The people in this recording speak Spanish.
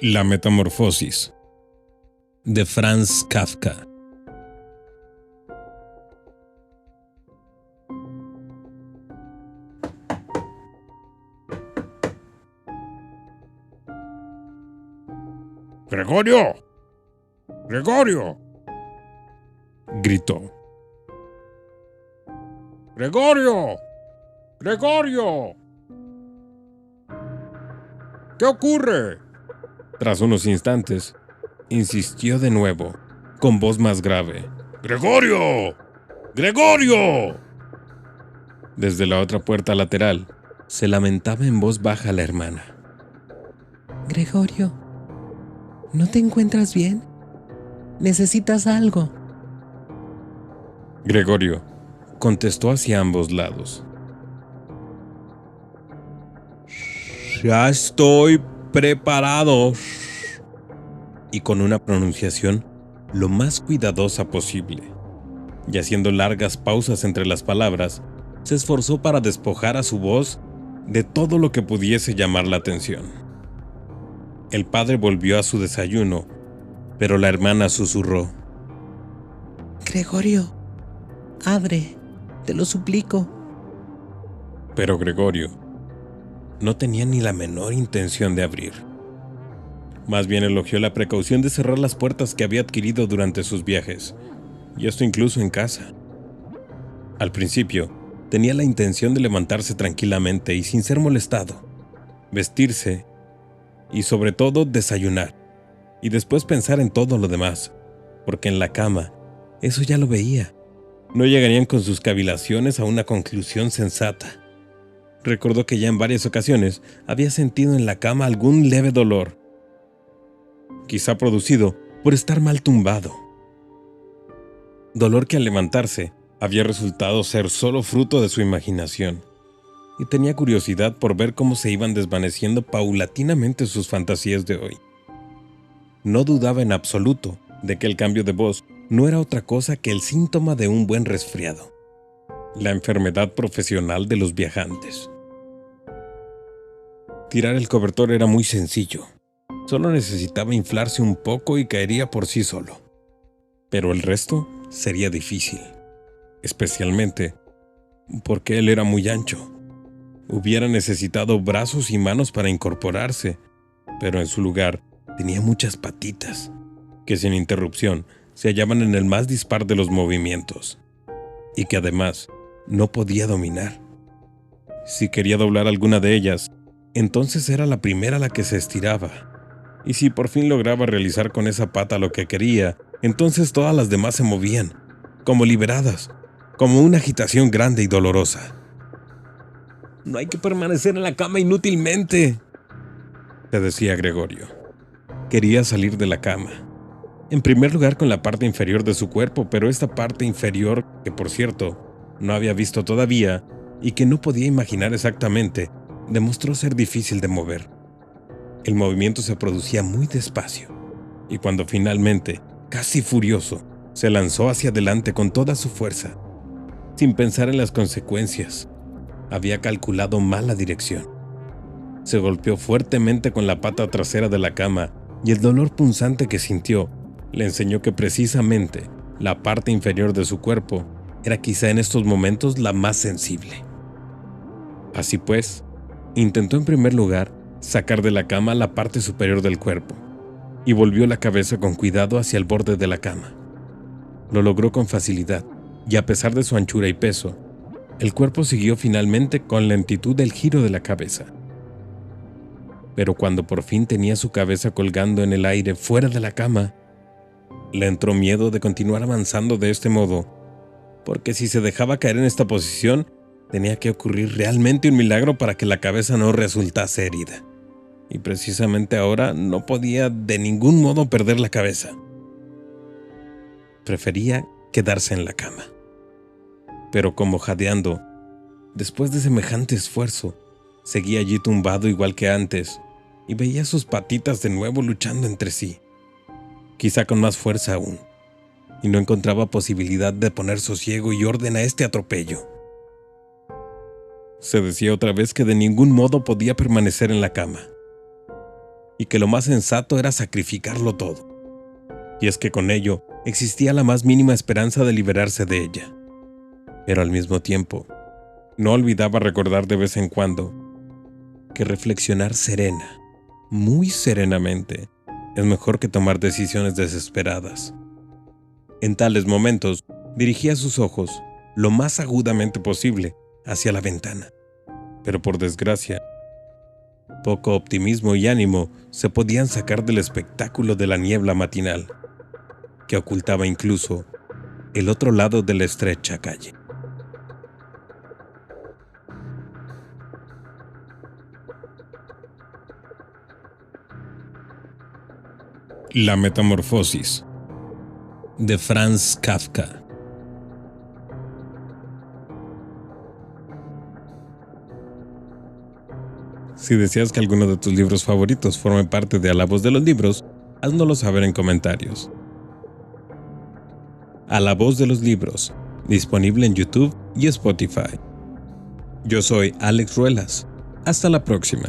La metamorfosis de Franz Kafka. ¡Gregorio! ¡Gregorio! Gritó. ¡Gregorio! ¡Gregorio! ¿Qué ocurre? Tras unos instantes, insistió de nuevo, con voz más grave. ¡Gregorio! ¡Gregorio! Desde la otra puerta lateral, se lamentaba en voz baja la hermana. Gregorio, ¿no te encuentras bien? ¿Necesitas algo? Gregorio contestó hacia ambos lados. Ya estoy preparado. Y con una pronunciación lo más cuidadosa posible, y haciendo largas pausas entre las palabras, se esforzó para despojar a su voz de todo lo que pudiese llamar la atención. El padre volvió a su desayuno, pero la hermana susurró. Gregorio, abre, te lo suplico. Pero Gregorio no tenía ni la menor intención de abrir. Más bien elogió la precaución de cerrar las puertas que había adquirido durante sus viajes, y esto incluso en casa. Al principio, tenía la intención de levantarse tranquilamente y sin ser molestado, vestirse y sobre todo desayunar, y después pensar en todo lo demás, porque en la cama, eso ya lo veía. No llegarían con sus cavilaciones a una conclusión sensata. Recordó que ya en varias ocasiones había sentido en la cama algún leve dolor, quizá producido por estar mal tumbado. Dolor que al levantarse había resultado ser solo fruto de su imaginación, y tenía curiosidad por ver cómo se iban desvaneciendo paulatinamente sus fantasías de hoy. No dudaba en absoluto de que el cambio de voz no era otra cosa que el síntoma de un buen resfriado, la enfermedad profesional de los viajantes. Tirar el cobertor era muy sencillo. Solo necesitaba inflarse un poco y caería por sí solo. Pero el resto sería difícil, especialmente porque él era muy ancho. Hubiera necesitado brazos y manos para incorporarse, pero en su lugar tenía muchas patitas, que sin interrupción se hallaban en el más dispar de los movimientos, y que además no podía dominar. Si quería doblar alguna de ellas, entonces era la primera la que se estiraba. Y si por fin lograba realizar con esa pata lo que quería, entonces todas las demás se movían, como liberadas, como una agitación grande y dolorosa. «No hay que permanecer en la cama inútilmente», se decía Gregorio. Quería salir de la cama. En primer lugar con la parte inferior de su cuerpo, pero esta parte inferior, que por cierto, no había visto todavía y que no podía imaginar exactamente, demostró ser difícil de mover. El movimiento se producía muy despacio, y cuando finalmente, casi furioso, se lanzó hacia adelante con toda su fuerza, sin pensar en las consecuencias, había calculado mal la dirección. Se golpeó fuertemente con la pata trasera de la cama, y el dolor punzante que sintió le enseñó que precisamente la parte inferior de su cuerpo era quizá en estos momentos la más sensible. Así pues, intentó en primer lugar sacar de la cama la parte superior del cuerpo, y volvió la cabeza con cuidado hacia el borde de la cama. Lo logró con facilidad, y a pesar de su anchura y peso, el cuerpo siguió finalmente con lentitud el giro de la cabeza. Pero cuando por fin tenía su cabeza colgando en el aire fuera de la cama, le entró miedo de continuar avanzando de este modo, porque si se dejaba caer en esta posición, tenía que ocurrir realmente un milagro para que la cabeza no resultase herida. Y precisamente ahora no podía de ningún modo perder la cabeza. Prefería quedarse en la cama. Pero como jadeando, después de semejante esfuerzo, seguía allí tumbado igual que antes, y veía sus patitas de nuevo luchando entre sí, quizá con más fuerza aún, y no encontraba posibilidad de poner sosiego y orden a este atropello. Se decía otra vez que de ningún modo podía permanecer en la cama. y que lo más sensato era sacrificarlo todo. Y es que con ello existía la más mínima esperanza de liberarse de ella. Pero al mismo tiempo, no olvidaba recordar de vez en cuando que reflexionar serena, muy serenamente, es mejor que tomar decisiones desesperadas. En tales momentos, dirigía sus ojos lo más agudamente posible hacia la ventana. Pero por desgracia, poco optimismo y ánimo se podían sacar del espectáculo de la niebla matinal, que ocultaba incluso el otro lado de la estrecha calle. La metamorfosis de Franz Kafka. Si deseas que alguno de tus libros favoritos forme parte de A la Voz de los Libros, háznoslo saber en comentarios. A la Voz de los Libros, disponible en YouTube y Spotify. Yo soy Alex Ruelas. Hasta la próxima.